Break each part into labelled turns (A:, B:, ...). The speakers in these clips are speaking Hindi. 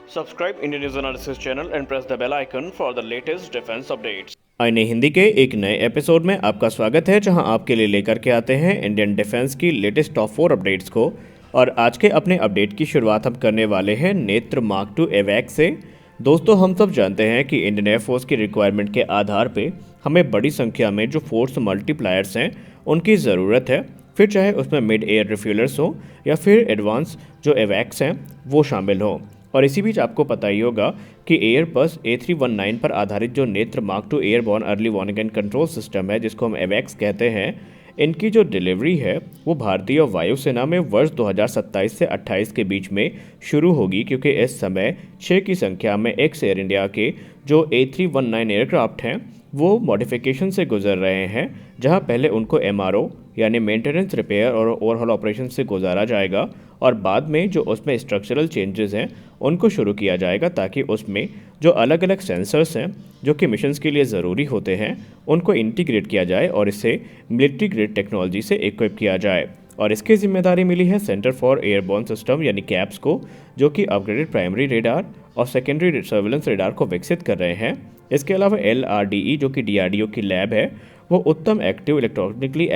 A: Subscribe Indian News Analysis channel and press the bell icon for the latest defense updates.
B: आईने हिंदी के एक नए एपिसोड में आपका स्वागत है, जहां आपके लिए लेकर के आते हैं इंडियन डिफेंस की लेटेस्ट टॉप 4 अपडेट्स को। और आज के अपने अपडेट की शुरुआत हम करने वाले हैं नेत्र मार्क II एवैक्स से। दोस्तों, हम सब जानते हैं कि इंडियन एयरफोर्स की रिक्वायरमेंट के आधार पे हमें बड़ी संख्या में जो फोर्स मल्टीप्लायर्स हैं उनकी ज़रूरत है, फिर चाहे उसमें मिड एयर रिफ्यूलर्स हो या फिर एडवांस जो एवैक्स हैं वो शामिल हो। और इसी बीच आपको पता ही होगा कि एयरबस A319 पर आधारित जो नेत्र mark II airborne early warning and control system है, जिसको हम एवैक्स कहते हैं, इनकी जो डिलीवरी है वो भारतीय वायुसेना में वर्ष 2027 से 28 के बीच में शुरू होगी, क्योंकि इस समय 6 की संख्या में एक्स एयर इंडिया के जो A319 एयरक्राफ्ट हैं वो मॉडिफिकेशन से गुजर रहे हैं, जहां पहले उनको MRO यानी मेंटेनेंस, रिपेयर और ओवरहॉल ऑपरेशन से गुजारा जाएगा और बाद में जो उसमें स्ट्रक्चरल चेंजेस हैं उनको शुरू किया जाएगा, ताकि उसमें जो अलग अलग सेंसर्स हैं जो कि मिशंस के लिए ज़रूरी होते हैं उनको इंटीग्रेट किया जाए और इसे मिलिट्री ग्रेड टेक्नोलॉजी से इक्विप किया जाए। और इसकी जिम्मेदारी मिली है सेंटर फॉर एयरबॉर्न सिस्टम यानी कैप्स को, जो कि अपग्रेडेड प्राइमरी रेडार और सेकेंडरी सर्विलेंस रेडार को विकसित कर रहे हैं। इसके अलावा LRDE जो कि DRDO की लैब है, वो उत्तम एक्टिव इलेक्ट्रॉनिकली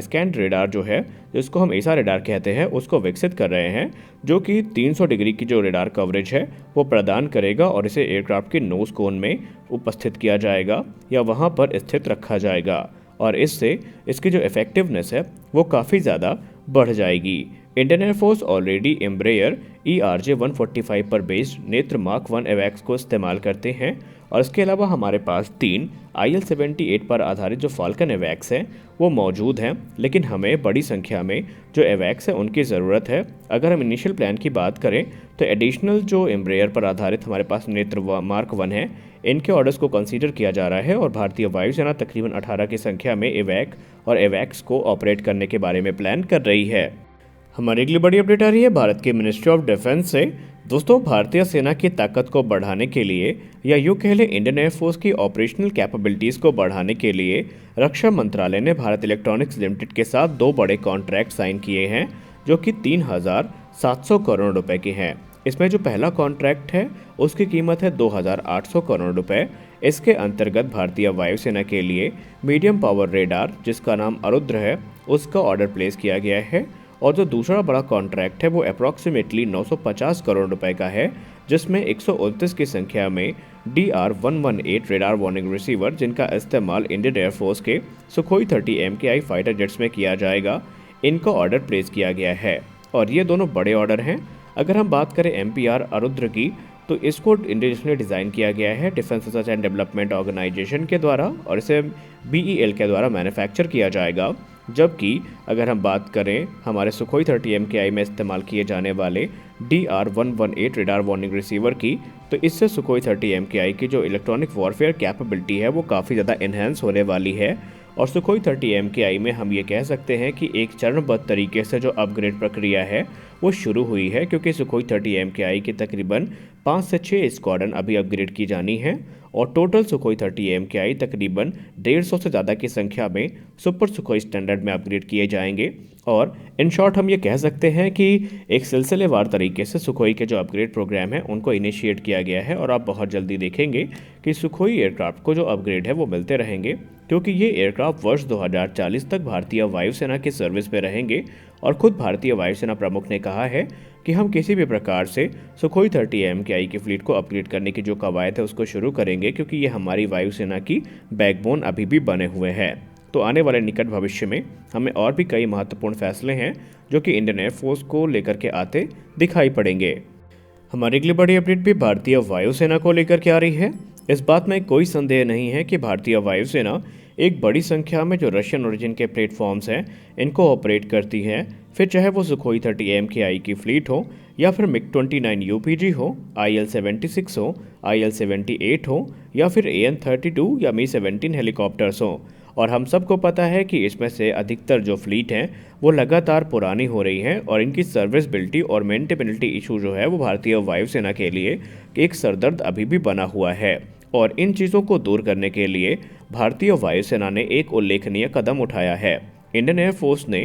B: स्कैन रेडार जो है, जिसको हम ESA रेडार कहते हैं, उसको विकसित कर रहे हैं, जो कि 300 डिग्री की जो रेडार कवरेज है वो प्रदान करेगा और इसे एयरक्राफ्ट के नोज कोन में उपस्थित किया जाएगा या वहाँ पर स्थित रखा जाएगा, और इससे इसकी जो इफेक्टिवनेस है वो काफ़ी ज़्यादा बढ़ जाएगी। Indian air force already Embraer ERJ-145 पर बेस्ड नेत्र मार्क I एवैक्स को इस्तेमाल करते हैं, और इसके अलावा हमारे पास 3 IL-78 पर आधारित जो फाल्कन एवैक्स हैं वो मौजूद हैं, लेकिन हमें बड़ी संख्या में जो एवैक्स हैं उनकी ज़रूरत है। अगर हम इनिशियल प्लान की बात करें तो एडिशनल जो एम्ब्रेयर पर आधारित हमारे पास नेत्र मार्क I है, इनके ऑर्डर्स को कंसीडर किया जा रहा है और भारतीय वायुसेना तकरीबन 18 की संख्या में एवैक और एवैक्स को ऑपरेट करने के बारे में प्लान कर रही है। हमारी अगली बड़ी अपडेट आ रही है भारत के मिनिस्ट्री ऑफ डिफेंस से। दोस्तों, भारतीय सेना की ताकत को बढ़ाने के लिए या यूँ कह लें इंडियन एयरफोर्स की ऑपरेशनल कैपेबिलिटीज़ को बढ़ाने के लिए रक्षा मंत्रालय ने भारत इलेक्ट्रॉनिक्स लिमिटेड के साथ 2 बड़े कॉन्ट्रैक्ट साइन किए हैं, जो कि 3,700 करोड़ रुपए के हैं। इसमें जो पहला कॉन्ट्रैक्ट है उसकी कीमत है 2,800 करोड़ रुपए। इसके अंतर्गत भारतीय वायुसेना के लिए मीडियम पावर रेडार, जिसका नाम अरुद्र है, उसका ऑर्डर प्लेस किया गया है। और जो दूसरा बड़ा कॉन्ट्रैक्ट है वो अप्रॉक्सीमेटली 950 करोड़ रुपए का है, जिसमें 129 की संख्या में DR-118 रेडार वार्निंग रिसीवर, जिनका इस्तेमाल इंडियन एयरफोर्स के सुखोई 30 MKI फाइटर जेट्स में किया जाएगा, इनका ऑर्डर प्लेस किया गया है। और ये दोनों बड़े ऑर्डर हैं। अगर हम बात करें MPR अरुद्र की, तो इसको इंडिविजुअली डिज़ाइन किया गया है defence research and development organisation के द्वारा, और इसे BEL के द्वारा मैन्युफैक्चर किया जाएगा। जबकि अगर हम बात करें हमारे सुखोई 30 MKI में इस्तेमाल किए जाने वाले DR-118 रेडार वार्निंग रिसीवर की, तो इससे सुखोई 30 MKI की जो इलेक्ट्रॉनिक वॉरफेयर कैपेबिलिटी है वो काफ़ी ज़्यादा इन्हेंस होने वाली है। और सुखोई 30 MKI में हम ये कह सकते हैं कि एक चरणबद्ध तरीके से जो अपग्रेड प्रक्रिया है वो शुरू हुई है, क्योंकि सुखोई 30 MKI की तकरीबन 5 से 6 स्क्वाड्रन अभी अपग्रेड की जानी है, और टोटल सुखोई 30 MKI तकरीबन 150 से ज़्यादा की संख्या में सुपर सुखोई स्टैंडर्ड में अपग्रेड किए जाएंगे। और इन शॉर्ट हम ये कह सकते हैं कि एक सिलसिलेवार तरीके से सुखोई के जो अपग्रेड प्रोग्राम है उनको इनिशिएट किया गया है, और आप बहुत जल्दी देखेंगे कि सुखोई एयरक्राफ्ट को जो अपग्रेड है वो मिलते रहेंगे, क्योंकि ये एयरक्राफ्ट वर्ष 2040 तक भारतीय वायुसेना की सर्विस में रहेंगे। और खुद भारतीय वायुसेना प्रमुख ने कहा है कि हम किसी भी प्रकार से सुखोई 30 MKI की फ्लीट को अपग्रेड करने की जो कवायद है उसको शुरू करेंगे, क्योंकि ये हमारी वायुसेना की बैकबोन अभी भी बने हुए हैं। तो आने वाले निकट भविष्य में हमें और भी कई महत्वपूर्ण फैसले हैं जो कि इंडियन एयरफोर्स को लेकर के आते दिखाई पड़ेंगे। हमारी अगली बड़ी अपडेट भी भारतीय वायुसेना को लेकर के आ रही है। इस बात में कोई संदेह नहीं है कि भारतीय वायुसेना एक बड़ी संख्या में जो रशियन ओरिजिन के प्लेटफॉर्म्स हैं इनको ऑपरेट करती है, फिर चाहे वो सुखोई 30 MKI की फ्लीट हो या फिर MiG-29 UPG हो, IL-76 हो, IL-78 हो या फिर AN-32 या Mi-17 हेलीकॉप्टर्स हो। और हम सबको पता है कि इसमें से अधिकतर जो फ्लीट हैं वो लगातार पुरानी हो रही हैं, और इनकी सर्विसबिलिटी और मेंटेनेबिलिटी इशू जो है वो भारतीय वायुसेना के लिए एक सरदर्द अभी भी बना हुआ है। और इन चीज़ों को दूर करने के लिए भारतीय वायुसेना ने एक उल्लेखनीय कदम उठाया है। इंडियन एयरफोर्स ने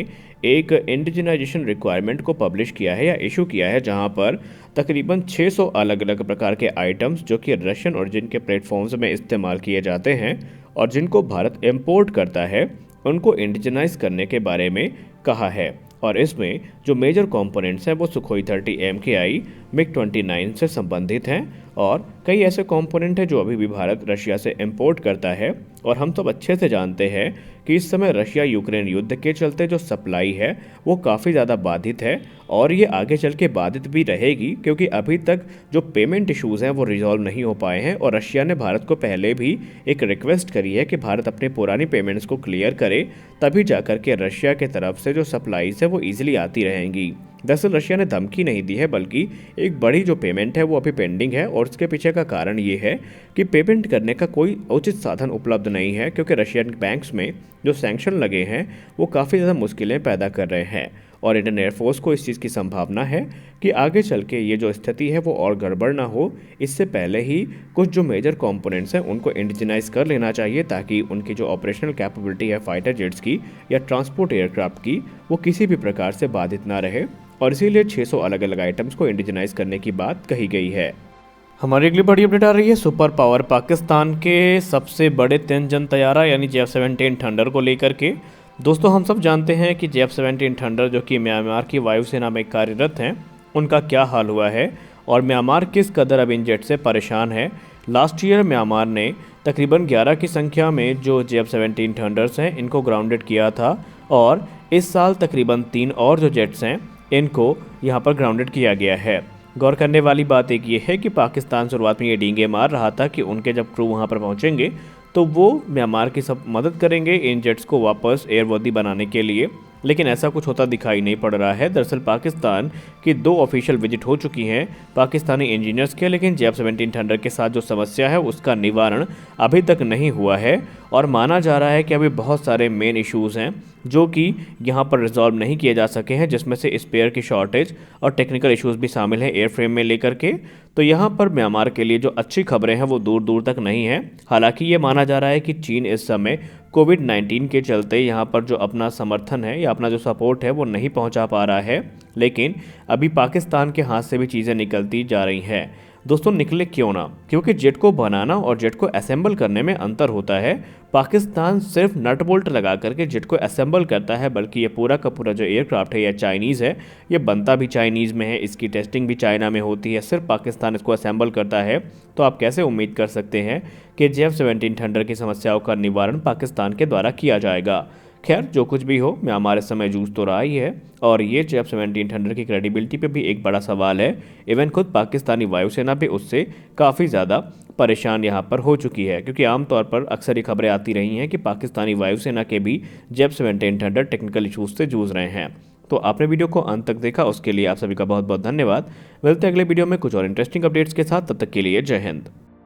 B: एक इंडिजिनाइजेशन रिक्वायरमेंट को पब्लिश किया है या इशू किया है, जहां पर तकरीबन 600 अलग अलग प्रकार के आइटम्स जो कि रशियन ओरिजिन के प्लेटफॉर्म्स में इस्तेमाल किए जाते हैं और जिनको भारत इंपोर्ट करता है, उनको इंडिजिनाइज करने के बारे में कहा है। और इसमें जो मेजर कंपोनेंट्स हैं वो सुखोई 30 MKI MiG-29 से संबंधित हैं और कई ऐसे कंपोनेंट हैं जो अभी भी भारत रशिया से इंपोर्ट करता है। और हम सब अच्छे से जानते हैं कि इस समय रशिया यूक्रेन युद्ध के चलते जो सप्लाई है वो काफ़ी ज़्यादा बाधित है और ये आगे चल के बाधित भी रहेगी, क्योंकि अभी तक जो पेमेंट इश्यूज़ हैं वो रिजॉल्व नहीं हो पाए हैं। और रशिया ने भारत को पहले भी एक रिक्वेस्ट करी है कि भारत अपने पुरानी पेमेंट्स को क्लियर करे, तभी जाकर के रशिया के तरफ से जो सप्लाईज है वो ईजिली आती रहेंगी। दरअसल रशिया ने धमकी नहीं दी है, बल्कि एक बड़ी जो पेमेंट है वो अभी पेंडिंग है और उसके पीछे का कारण ये है कि पेमेंट करने का कोई उचित साधन उपलब्ध नहीं है, क्योंकि रशियन बैंक्स में जो सैंक्शन लगे हैं वो काफ़ी ज़्यादा मुश्किलें पैदा कर रहे हैं। और इंडियन एयरफोर्स को इस चीज़ की संभावना है कि आगे चल के ये जो स्थिति है वो और गड़बड़ ना हो, इससे पहले ही कुछ जो मेजर कंपोनेंट्स हैं उनको इंडिजिनाइज कर लेना चाहिए, ताकि उनकी जो ऑपरेशनल कैपेबिलिटी है फाइटर जेट्स की या ट्रांसपोर्ट एयरक्राफ्ट की वो किसी भी प्रकार से बाधित ना रहे। और इसीलिए 600 अलग अलग आइटम्स को इंडिजिनाइज करने की बात कही गई है। हमारी अगली बड़ी अपडेट आ रही है सुपर पावर पाकिस्तान के सबसे बड़े तेंजन तैयारा यानी JF-17 थंडर को लेकर के। दोस्तों, हम सब जानते हैं कि JF-17 थंडर जो कि म्यांमार की वायुसेना में कार्यरत हैं, उनका क्या हाल हुआ है और म्यांमार किस कदर अब इन जेट से परेशान है। लास्ट ईयर म्यांमार ने तकरीबन 11 की संख्या में जो JF-17 थंडर्स हैं इनको ग्राउंडेड किया था और इस साल तकरीबन 3 और जो जेट्स हैं इनको यहाँ पर ग्राउंडेड किया गया है। गौर करने वाली बात एक ये है कि पाकिस्तान शुरुआत में ये डींगे मार रहा था कि उनके जब क्रू वहाँ पर पहुँचेंगे तो वो म्यांमार की सब मदद करेंगे इन जेट्स को वापस एयरवर्दी बनाने के लिए, लेकिन ऐसा कुछ होता दिखाई नहीं पड़ रहा है। दरअसल पाकिस्तान की 2 ऑफिशियल विजिट हो चुकी हैं पाकिस्तानी इंजीनियर्स के, लेकिन JF-17 थंडर के साथ जो समस्या है उसका निवारण अभी तक नहीं हुआ है और माना जा रहा है कि अभी बहुत सारे मेन इश्यूज़ हैं जो कि यहाँ पर रिजॉल्व नहीं किए जा सके हैं, जिसमें से स्पेयर की शॉर्टेज और टेक्निकल इश्यूज़ भी शामिल हैं एयरफ्रेम में लेकर के। तो यहाँ पर म्यांमार के लिए जो अच्छी खबरें हैं वो दूर दूर तक नहीं हैं। हालांकि ये माना जा रहा है कि चीन इस समय कोविड-19 के चलते यहाँ पर जो अपना समर्थन है या अपना जो सपोर्ट है वो नहीं पहुँचा पा रहा है, लेकिन अभी पाकिस्तान के हाथ से भी चीज़ें निकलती जा रही हैं। दोस्तों, निकले क्यों ना, क्योंकि जेट को बनाना और जेट को असेंबल करने में अंतर होता है। पाकिस्तान सिर्फ नट बोल्ट लगा करके जेट को असेंबल करता है, बल्कि ये पूरा का पूरा जो एयरक्राफ्ट है या चाइनीज़ है, ये बनता भी चाइनीज़ में है, इसकी टेस्टिंग भी चाइना में होती है, सिर्फ पाकिस्तान इसको असेंबल करता है। तो आप कैसे उम्मीद कर सकते हैं कि JF-17 थंडर की समस्याओं का निवारण पाकिस्तान के द्वारा किया जाएगा। खैर, जो कुछ भी हो, म्यांमार इस समय जूझ तो रहा ही है और ये JF-17 थंडर की क्रेडिबिलिटी पे भी एक बड़ा सवाल है। इवन खुद पाकिस्तानी वायुसेना भी उससे काफ़ी ज़्यादा परेशान यहाँ पर हो चुकी है, क्योंकि आमतौर पर अक्सर ये खबरें आती रही हैं कि पाकिस्तानी वायुसेना के भी JF-17 थंडर टेक्निकल इशूज़ से जूझ रहे हैं। तो आपने वीडियो को अंत तक देखा, उसके लिए आप सभी का बहुत बहुत धन्यवाद। मिलते हैं अगले वीडियो में कुछ और इंटरेस्टिंग अपडेट्स के साथ, तब तक के लिए जय हिंद।